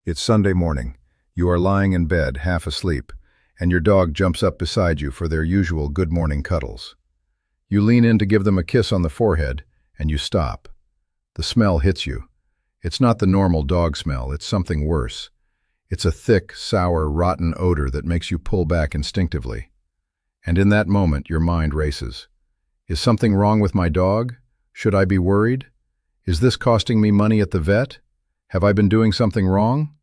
It's Sunday morning. You are lying in bed, half asleep, and your dog jumps up beside you for their usual good morning cuddles. You lean in to give them a kiss on the forehead, and you stop. The smell hits you. It's not the normal dog smell, it's something worse. It's a thick, sour, rotten odor that makes you pull back instinctively. And in that moment, your mind races. Is something wrong with my dog? Should I be worried? Is this costing me money at the vet? Have I been doing something wrong?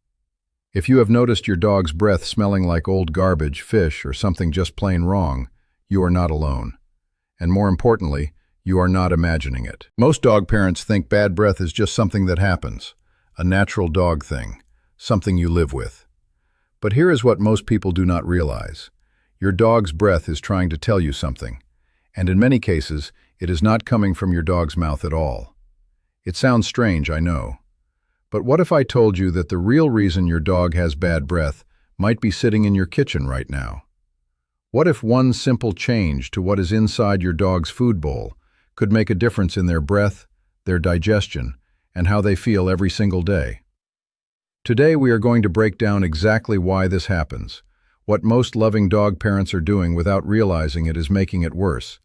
If you have noticed your dog's breath smelling like old garbage, fish, or something just plain wrong, you are not alone. And more importantly, you are not imagining it. Most dog parents think bad breath is just something that happens, a natural dog thing, something you live with. But here is what most people do not realize. Your dog's breath is trying to tell you something, and in many cases, it is not coming from your dog's mouth at all. It sounds strange, I know. But what if I told you that the real reason your dog has bad breath might be sitting in your kitchen right now? What if one simple change to what is inside your dog's food bowl could make a difference in their breath, their digestion, and how they feel every single day? Today we are going to break down exactly why this happens, what most loving dog parents are doing without realizing it is making it worse,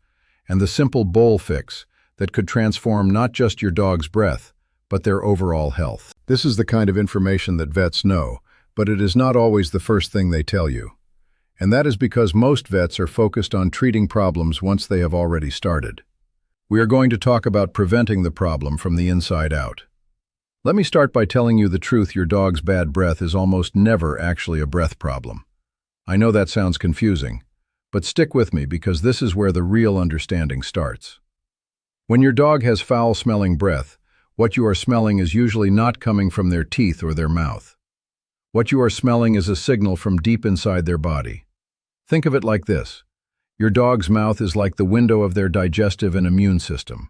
and the simple bowl fix that could transform not just your dog's breath, but their overall health. This is the kind of information that vets know, but it is not always the first thing they tell you. And that is because most vets are focused on treating problems once they have already started. We are going to talk about preventing the problem from the inside out. Let me start by telling you the truth: your dog's bad breath is almost never actually a breath problem. I know that sounds confusing, but stick with me because this is where the real understanding starts. When your dog has foul-smelling breath, what you are smelling is usually not coming from their teeth or their mouth. What you are smelling is a signal from deep inside their body. Think of it like this. Your dog's mouth is like the window of their digestive and immune system.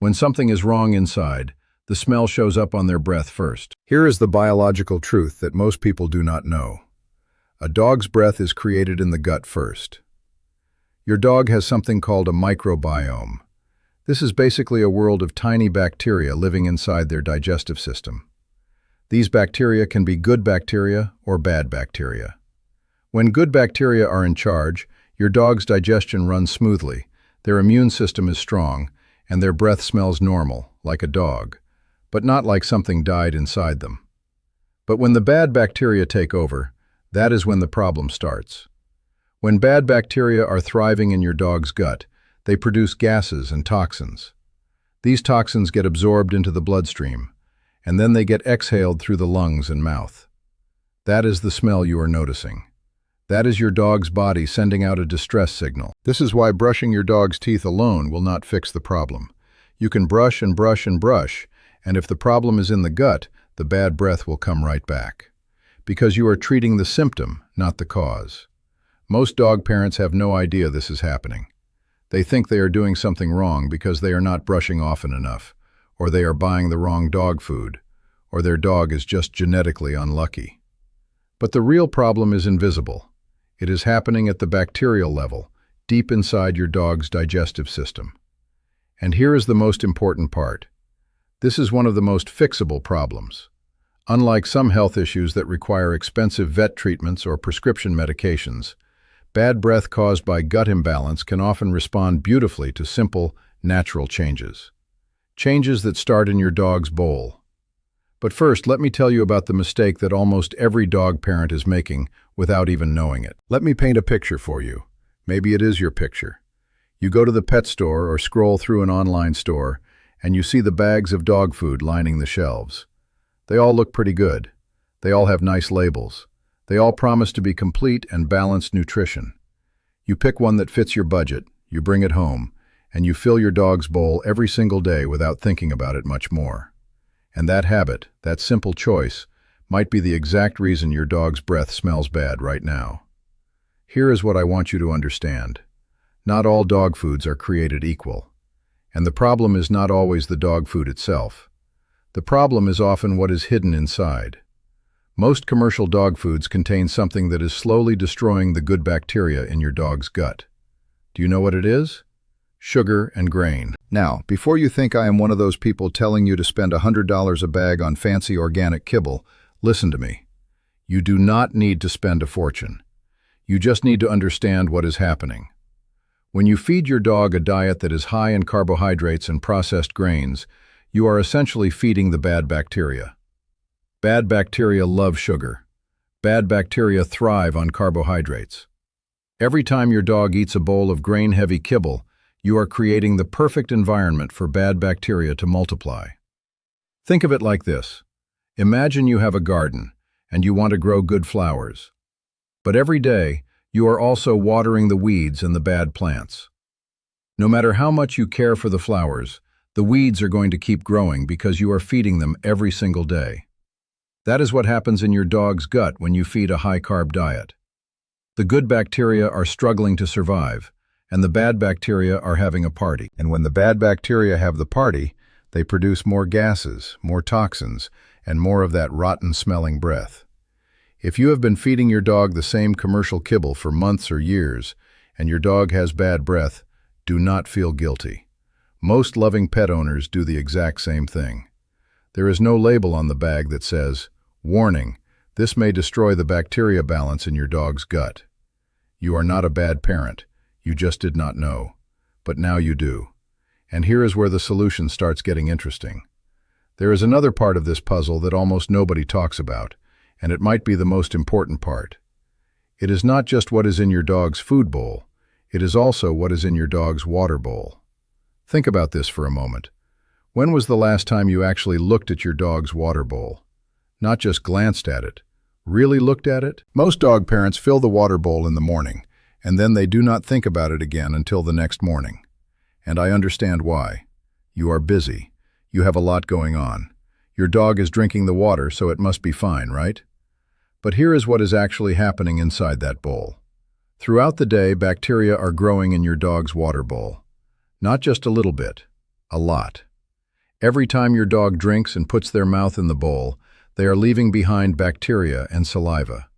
When something is wrong inside, the smell shows up on their breath first. Here is the biological truth that most people do not know. A dog's breath is created in the gut first. Your dog has something called a microbiome. This is basically a world of tiny bacteria living inside their digestive system. These bacteria can be good bacteria or bad bacteria. When good bacteria are in charge, your dog's digestion runs smoothly, their immune system is strong, and their breath smells normal, like a dog, but not like something died inside them. But when the bad bacteria take over, that is when the problem starts. When bad bacteria are thriving in your dog's gut, they produce gases and toxins. These toxins get absorbed into the bloodstream, and then they get exhaled through the lungs and mouth. That is the smell you are noticing. That is your dog's body sending out a distress signal. This is why brushing your dog's teeth alone will not fix the problem. You can brush and brush and brush, and if the problem is in the gut, the bad breath will come right back. Because you are treating the symptom, not the cause. Most dog parents have no idea this is happening. They think they are doing something wrong because they are not brushing often enough, or they are buying the wrong dog food, or their dog is just genetically unlucky. But the real problem is invisible. It is happening at the bacterial level, deep inside your dog's digestive system. And here is the most important part. This is one of the most fixable problems. Unlike some health issues that require expensive vet treatments or prescription medications, bad breath caused by gut imbalance can often respond beautifully to simple, natural changes. Changes that start in your dog's bowl. But first, let me tell you about the mistake that almost every dog parent is making without even knowing it. Let me paint a picture for you. Maybe it is your picture. You go to the pet store or scroll through an online store, and you see the bags of dog food lining the shelves. They all look pretty good. They all have nice labels. They all promise to be complete and balanced nutrition. You pick one that fits your budget, you bring it home, and you fill your dog's bowl every single day without thinking about it much more. And that habit, that simple choice, might be the exact reason your dog's breath smells bad right now. Here is what I want you to understand. Not all dog foods are created equal. And the problem is not always the dog food itself. The problem is often what is hidden inside. Most commercial dog foods contain something that is slowly destroying the good bacteria in your dog's gut. Do you know what it is? Sugar and grain. Now, before you think I am one of those people telling you to spend $100 a bag on fancy organic kibble, Listen to me. You do not need to spend a fortune. You just need to understand what is happening. When you feed your dog a diet that is high in carbohydrates and processed grains, you are essentially feeding the bad bacteria. Bad bacteria love sugar. Bad bacteria thrive on carbohydrates. Every time your dog eats a bowl of grain-heavy kibble, you are creating the perfect environment for bad bacteria to multiply. Think of it like this. Imagine you have a garden, and you want to grow good flowers. But every day, you are also watering the weeds and the bad plants. No matter how much you care for the flowers, the weeds are going to keep growing because you are feeding them every single day. That is what happens in your dog's gut when you feed a high-carb diet. The good bacteria are struggling to survive, and the bad bacteria are having a party. And when the bad bacteria have the party, they produce more gases, more toxins, and more of that rotten-smelling breath. If you have been feeding your dog the same commercial kibble for months or years, and your dog has bad breath, do not feel guilty. Most loving pet owners do the exact same thing. There is no label on the bag that says, "Warning, this may destroy the bacteria balance in your dog's gut." You are not a bad parent. You just did not know. But now you do. And here is where the solution starts getting interesting. There is another part of this puzzle that almost nobody talks about, and it might be the most important part. It is not just what is in your dog's food bowl, it is also what is in your dog's water bowl. Think about this for a moment. When was the last time you actually looked at your dog's water bowl? Not just glanced at it, really looked at it? Most dog parents fill the water bowl in the morning, and then they do not think about it again until the next morning. And I understand why. You are busy. You have a lot going on. Your dog is drinking the water, so it must be fine, right? But here is what is actually happening inside that bowl. Throughout the day, bacteria are growing in your dog's water bowl. Not just a little bit, a lot. Every time your dog drinks and puts their mouth in the bowl, they are leaving behind bacteria and saliva.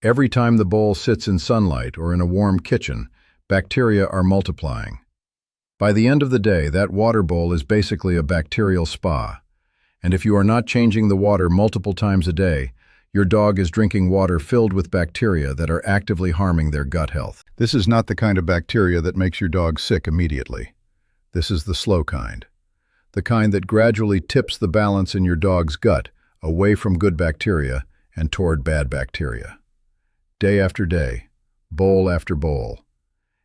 Every time the bowl sits in sunlight or in a warm kitchen, bacteria are multiplying. By the end of the day, that water bowl is basically a bacterial spa. And if you are not changing the water multiple times a day, your dog is drinking water filled with bacteria that are actively harming their gut health. This is not the kind of bacteria that makes your dog sick immediately. This is the slow kind. The kind that gradually tips the balance in your dog's gut away from good bacteria and toward bad bacteria. Day after day, bowl after bowl.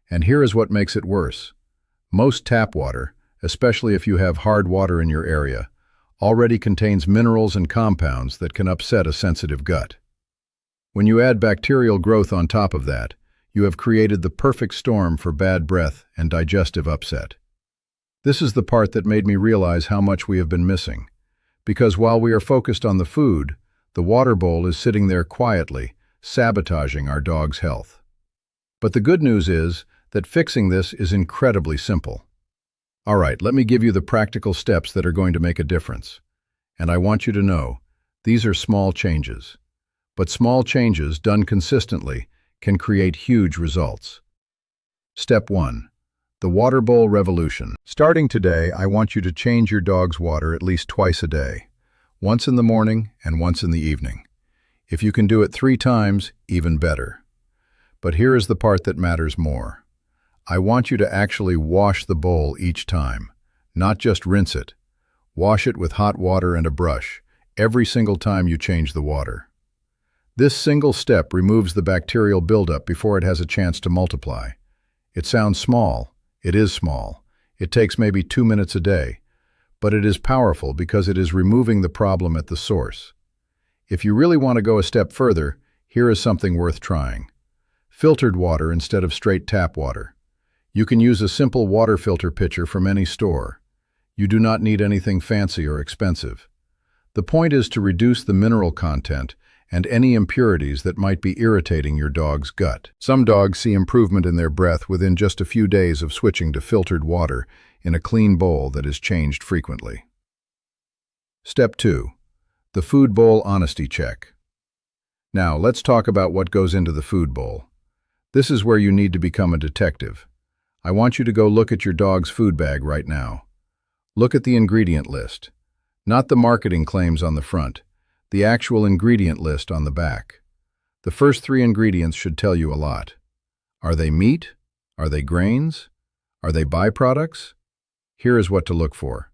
And here is what makes it worse. Most tap water, especially if you have hard water in your area, already contains minerals and compounds that can upset a sensitive gut. When you add bacterial growth on top of that, you have created the perfect storm for bad breath and digestive upset. This is the part that made me realize how much we have been missing. Because while we are focused on the food, the water bowl is sitting there quietly, sabotaging our dog's health. But the good news is that fixing this is incredibly simple. All right, let me give you the practical steps that are going to make a difference. And I want you to know, these are small changes. But small changes done consistently can create huge results. Step 1. The water bowl revolution. Starting today, I want you to change your dog's water at least twice a day. Once in the morning and once in the evening. If you can do it 3 times, even better. But here is the part that matters more. I want you to actually wash the bowl each time, not just rinse it. Wash it with hot water and a brush, every single time you change the water. This single step removes the bacterial buildup before it has a chance to multiply. It sounds small. It is small. It takes maybe 2 minutes a day. But it is powerful because it is removing the problem at the source. If you really want to go a step further, here is something worth trying. Filtered water instead of straight tap water. You can use a simple water filter pitcher from any store. You do not need anything fancy or expensive. The point is to reduce the mineral content and any impurities that might be irritating your dog's gut. Some dogs see improvement in their breath within just a few days of switching to filtered water in a clean bowl that is changed frequently. Step 2. The food bowl honesty check. Now, let's talk about what goes into the food bowl. This is where you need to become a detective. I want you to go look at your dog's food bag right now. Look at the ingredient list. Not the marketing claims on the front. the actual ingredient list on the back. The first 3 ingredients should tell you a lot. Are they meat? Are they grains? Are they byproducts? Here is what to look for.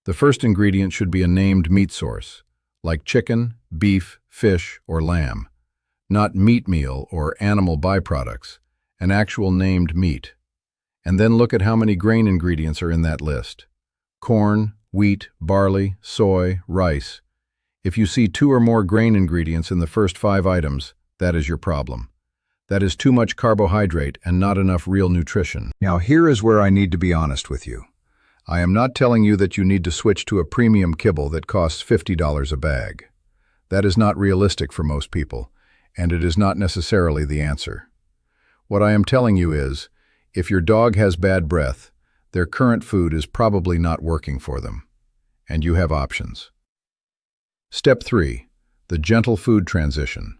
The first ingredient should be a named meat source, like chicken, beef, fish, or lamb. Not meat meal or animal byproducts, an actual named meat. And then look at how many grain ingredients are in that list. Corn, wheat, barley, soy, rice. If you see 2 or more grain ingredients in the first 5 items, that is your problem. That is too much carbohydrate and not enough real nutrition. Now here is where I need to be honest with you. I am not telling you that you need to switch to a premium kibble that costs $50 a bag. That is not realistic for most people, and it is not necessarily the answer. What I am telling you is, if your dog has bad breath, their current food is probably not working for them, and you have options. Step 3. The gentle food transition.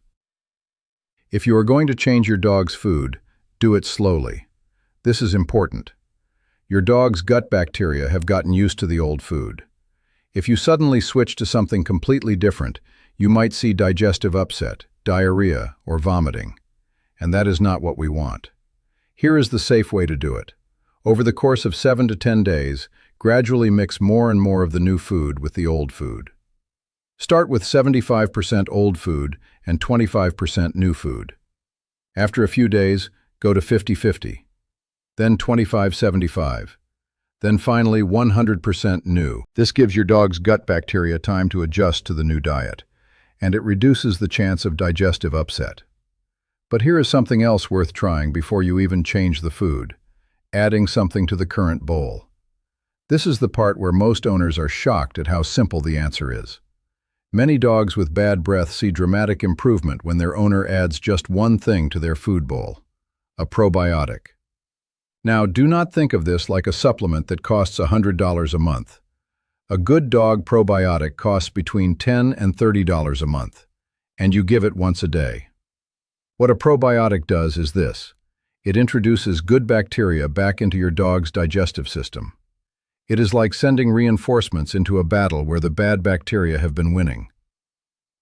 If you are going to change your dog's food, do it slowly. This is important. Your dog's gut bacteria have gotten used to the old food. If you suddenly switch to something completely different, you might see digestive upset, diarrhea, or vomiting. And that is not what we want. Here is the safe way to do it. Over the course of 7 to 10 days, gradually mix more and more of the new food with the old food. Start with 75% old food and 25% new food. After a few days, go to 50-50, then 25-75, then finally 100% new. This gives your dog's gut bacteria time to adjust to the new diet, and it reduces the chance of digestive upset. But here is something else worth trying before you even change the food: adding something to the current bowl. This is the part where most owners are shocked at how simple the answer is. Many dogs with bad breath see dramatic improvement when their owner adds just one thing to their food bowl: a probiotic. Now, do not think of this like a supplement that costs $100 a month. A good dog probiotic costs between $10 and $30 a month, and you give it once a day. What a probiotic does is this: it introduces good bacteria back into your dog's digestive system. It is like sending reinforcements into a battle where the bad bacteria have been winning.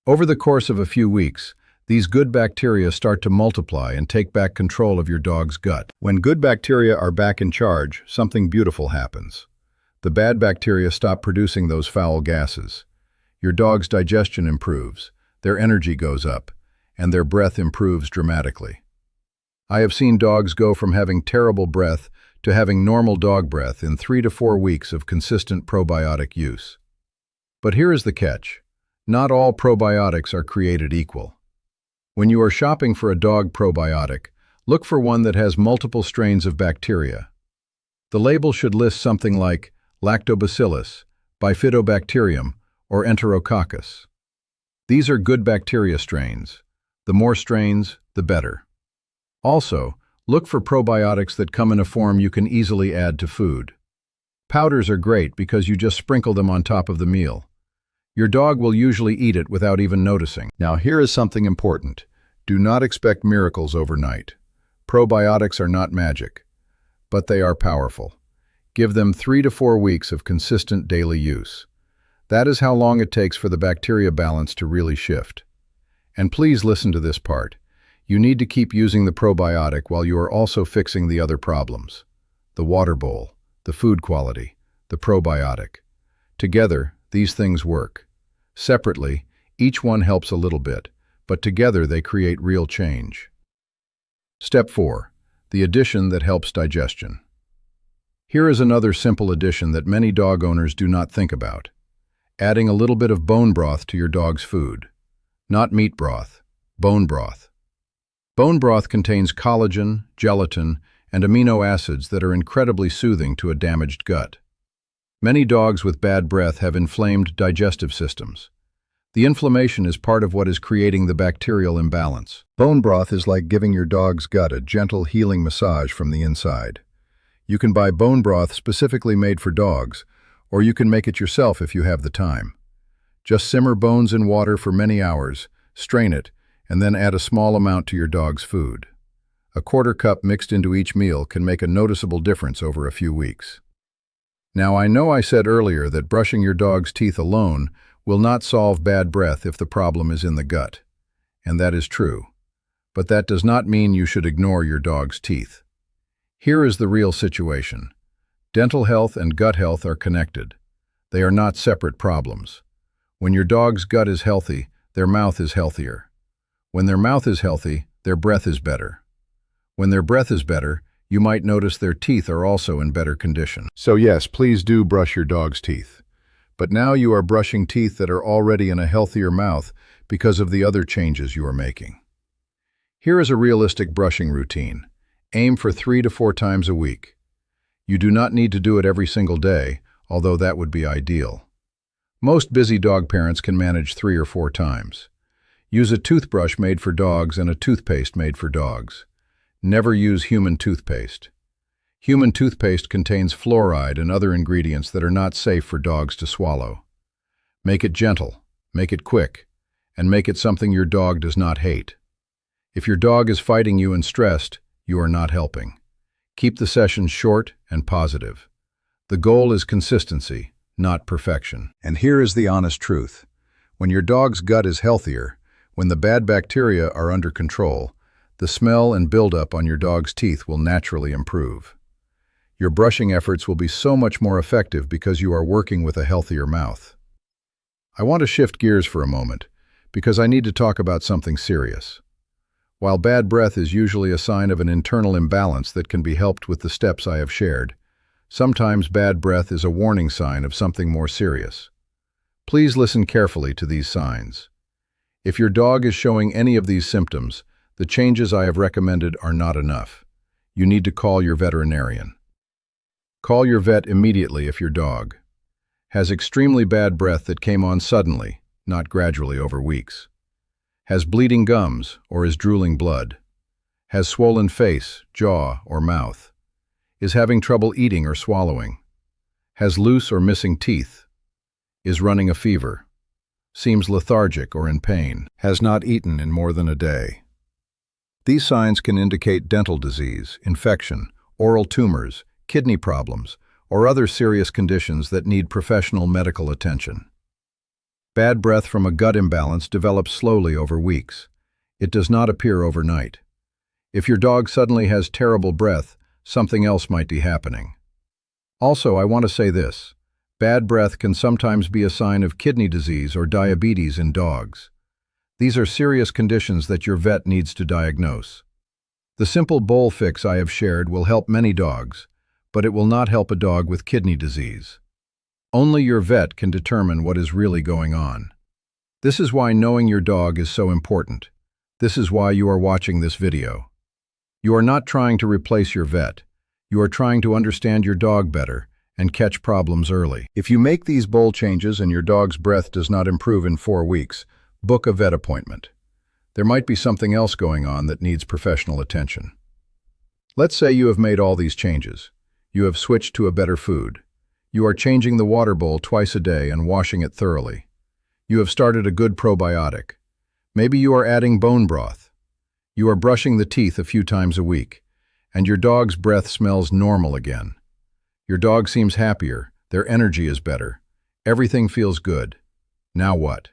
Over the course of a few weeks, these good bacteria start to multiply and take back control of your dog's gut. When good bacteria are back in charge, something beautiful happens. The bad bacteria stop producing those foul gases. Your dog's digestion improves, their energy goes up, and their breath improves dramatically. I have seen dogs go from having terrible breath to having normal dog breath in 3 to 4 weeks of consistent probiotic use. But here is the catch: not all probiotics are created equal. When you are shopping for a dog probiotic, look for one that has multiple strains of bacteria. The label should list something like lactobacillus, bifidobacterium, or enterococcus. These are good bacteria strains. The more strains, the better. Also, look for probiotics that come in a form you can easily add to food. Powders are great because you just sprinkle them on top of the meal. Your dog will usually eat it without even noticing. Now here is something important. Do not expect miracles overnight. Probiotics are not magic, but they are powerful. Give them 3 to 4 weeks of consistent daily use. That is how long it takes for the bacteria balance to really shift. And please listen to this part. You need to keep using the probiotic while you are also fixing the other problems: the water bowl, the food quality, the probiotic. Together, these things work. Separately, each one helps a little bit, but together they create real change. Step 4. The addition that helps digestion. Here is another simple addition that many dog owners do not think about: adding a little bit of bone broth to your dog's food. Not meat broth, bone broth. Bone broth contains collagen, gelatin, and amino acids that are incredibly soothing to a damaged gut. Many dogs with bad breath have inflamed digestive systems. The inflammation is part of what is creating the bacterial imbalance. Bone broth is like giving your dog's gut a gentle healing massage from the inside. You can buy bone broth specifically made for dogs, or you can make it yourself if you have the time. Just simmer bones in water for many hours, strain it, and then add a small amount to your dog's food. A quarter cup mixed into each meal can make a noticeable difference over a few weeks. Now, I know I said earlier that brushing your dog's teeth alone will not solve bad breath if the problem is in the gut. And that is true. But that does not mean you should ignore your dog's teeth. Here is the real situation. Dental health and gut health are connected. They are not separate problems. When your dog's gut is healthy, their mouth is healthier. When their mouth is healthy, their breath is better. When their breath is better, you might notice their teeth are also in better condition. So yes, please do brush your dog's teeth. But now you are brushing teeth that are already in a healthier mouth because of the other changes you are making. Here is a realistic brushing routine. Aim for 3 to 4 times a week. You do not need to do it every single day, although that would be ideal. Most busy dog parents can manage 3 or 4 times. Use a toothbrush made for dogs and a toothpaste made for dogs. Never use human toothpaste. Human toothpaste contains fluoride and other ingredients that are not safe for dogs to swallow. Make it gentle, make it quick, and make it something your dog does not hate. If your dog is fighting you and stressed, you are not helping. Keep the sessions short and positive. The goal is consistency, not perfection. And here is the honest truth. When your dog's gut is healthier, when the bad bacteria are under control, the smell and buildup on your dog's teeth will naturally improve. Your brushing efforts will be so much more effective because you are working with a healthier mouth. I want to shift gears for a moment, because I need to talk about something serious. While bad breath is usually a sign of an internal imbalance that can be helped with the steps I have shared, sometimes bad breath is a warning sign of something more serious. Please listen carefully to these signs. If your dog is showing any of these symptoms, the changes I have recommended are not enough. You need to call your veterinarian. Call your vet immediately if your dog has extremely bad breath that came on suddenly, not gradually over weeks. Has bleeding gums or is drooling blood. Has swollen face, jaw, or mouth. Is having trouble eating or swallowing. Has loose or missing teeth. Is running a fever. Seems lethargic or in pain. Has not eaten in more than a day. These signs can indicate dental disease, infection, oral tumors, kidney problems, or other serious conditions that need professional medical attention. Bad breath from a gut imbalance develops slowly over weeks. It does not appear overnight. If your dog suddenly has terrible breath, something else might be happening. Also, I want to say this. Bad breath can sometimes be a sign of kidney disease or diabetes in dogs. These are serious conditions that your vet needs to diagnose. The simple bowl fix I have shared will help many dogs, but it will not help a dog with kidney disease. Only your vet can determine what is really going on. This is why knowing your dog is so important. This is why you are watching this video. You are not trying to replace your vet. You are trying to understand your dog better and catch problems early. If you make these bowl changes and your dog's breath does not improve in 4 weeks, book a vet appointment. There might be something else going on that needs professional attention. Let's say you have made all these changes. You have switched to a better food. You are changing the water bowl twice a day and washing it thoroughly. You have started a good probiotic. Maybe you are adding bone broth. You are brushing the teeth a few times a week, and your dog's breath smells normal again. Your dog seems happier, their energy is better. Everything feels good. Now what?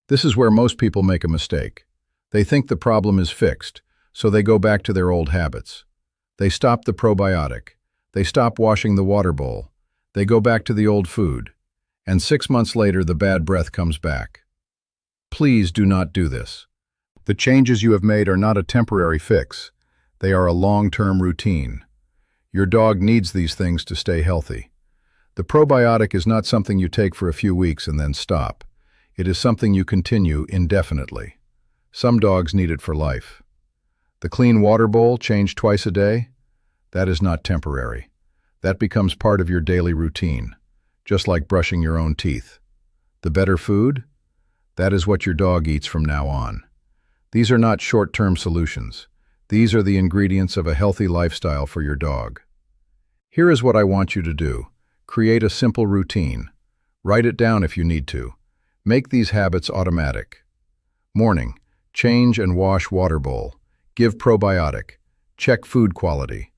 This is where most people make a mistake. They think the problem is fixed, so they go back to their old habits. They stop the probiotic. They stop washing the water bowl. They go back to the old food. And 6 months later, the bad breath comes back. Please do not do this. The changes you have made are not a temporary fix. They are a long-term routine. Your dog needs these things to stay healthy. The probiotic is not something you take for a few weeks and then stop. It is something you continue indefinitely. Some dogs need it for life. The clean water bowl, changed twice a day? That is not temporary. That becomes part of your daily routine, just like brushing your own teeth. The better food? That is what your dog eats from now on. These are not short-term solutions. These are the ingredients of a healthy lifestyle for your dog. Here is what I want you to do. Create a simple routine. Write it down if you need to. Make these habits automatic. Morning, change and wash water bowl. Give probiotic. Check food quality.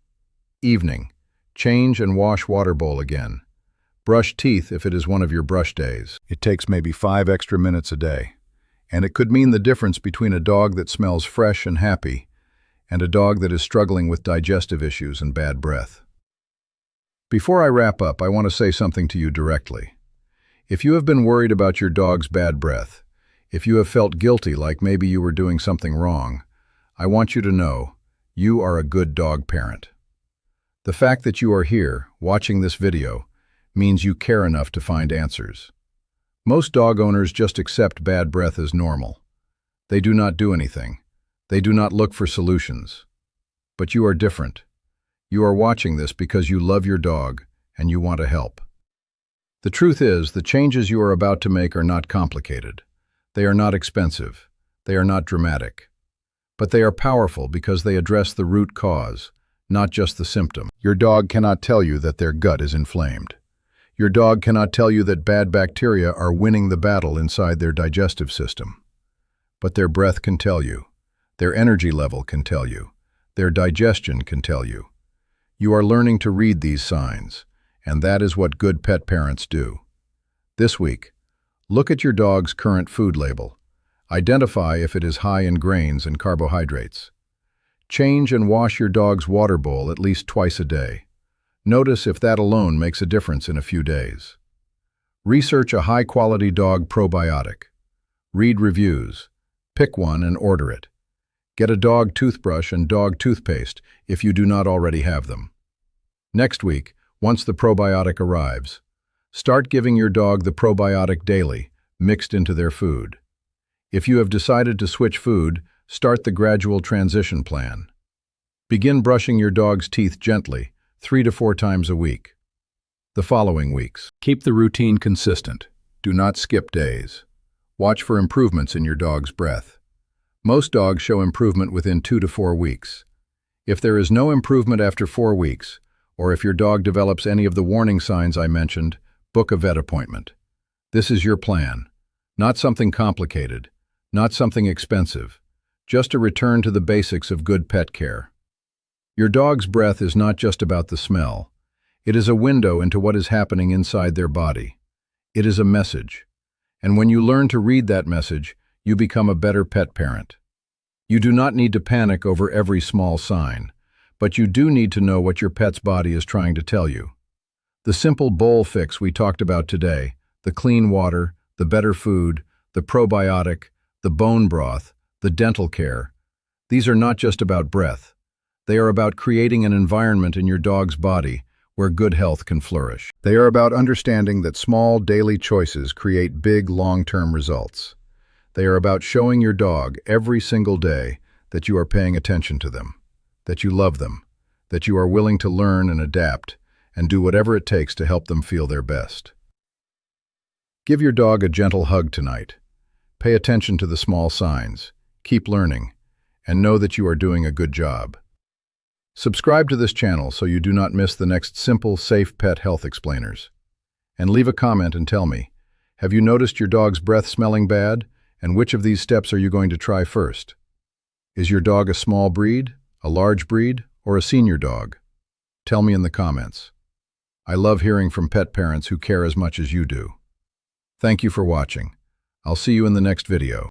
Evening, change and wash water bowl again. Brush teeth if it is one of your brush days. It takes maybe 5 extra minutes a day. And it could mean the difference between a dog that smells fresh and happy and a dog that is struggling with digestive issues and bad breath. Before I wrap up, I want to say something to you directly. If you have been worried about your dog's bad breath, if you have felt guilty like maybe you were doing something wrong, I want you to know you are a good dog parent. The fact that you are here, watching this video, means you care enough to find answers. Most dog owners just accept bad breath as normal. They do not do anything. They do not look for solutions. But you are different. You are watching this because you love your dog and you want to help. The truth is, the changes you are about to make are not complicated. They are not expensive. They are not dramatic. But they are powerful because they address the root cause, not just the symptom. Your dog cannot tell you that their gut is inflamed. Your dog cannot tell you that bad bacteria are winning the battle inside their digestive system. But their breath can tell you. Their energy level can tell you. Their digestion can tell you. You are learning to read these signs, and that is what good pet parents do. This week, look at your dog's current food label. Identify if it is high in grains and carbohydrates. Change and wash your dog's water bowl at least twice a day. Notice if that alone makes a difference in a few days. Research a high-quality dog probiotic. Read reviews. Pick one and order it. Get a dog toothbrush and dog toothpaste if you do not already have them. Next week, once the probiotic arrives, start giving your dog the probiotic daily, mixed into their food. If you have decided to switch food, start the gradual transition plan. Begin brushing your dog's teeth gently, 3 to 4 times a week. The following weeks, keep the routine consistent. Do not skip days. Watch for improvements in your dog's breath. Most dogs show improvement within 2 to 4 weeks. If there is no improvement after 4 weeks, or if your dog develops any of the warning signs I mentioned, book a vet appointment. This is your plan. Not something complicated, not something expensive, just a return to the basics of good pet care. Your dog's breath is not just about the smell. It is a window into what is happening inside their body. It is a message. And when you learn to read that message, you become a better pet parent. You do not need to panic over every small sign, but you do need to know what your pet's body is trying to tell you. The simple bowl fix we talked about today, the clean water, the better food, the probiotic, the bone broth, the dental care, these are not just about breath. They are about creating an environment in your dog's body where good health can flourish. They are about understanding that small daily choices create big long-term results. They are about showing your dog every single day that you are paying attention to them, that you love them, that you are willing to learn and adapt and do whatever it takes to help them feel their best. Give your dog a gentle hug tonight. Pay attention to the small signs, keep learning, and know that you are doing a good job. Subscribe to this channel so you do not miss the next simple, safe pet health explainers. And leave a comment and tell me, have you noticed your dog's breath smelling bad, and which of these steps are you going to try first? Is your dog a small breed, a large breed, or a senior dog? Tell me in the comments. I love hearing from pet parents who care as much as you do. Thank you for watching. I'll see you in the next video.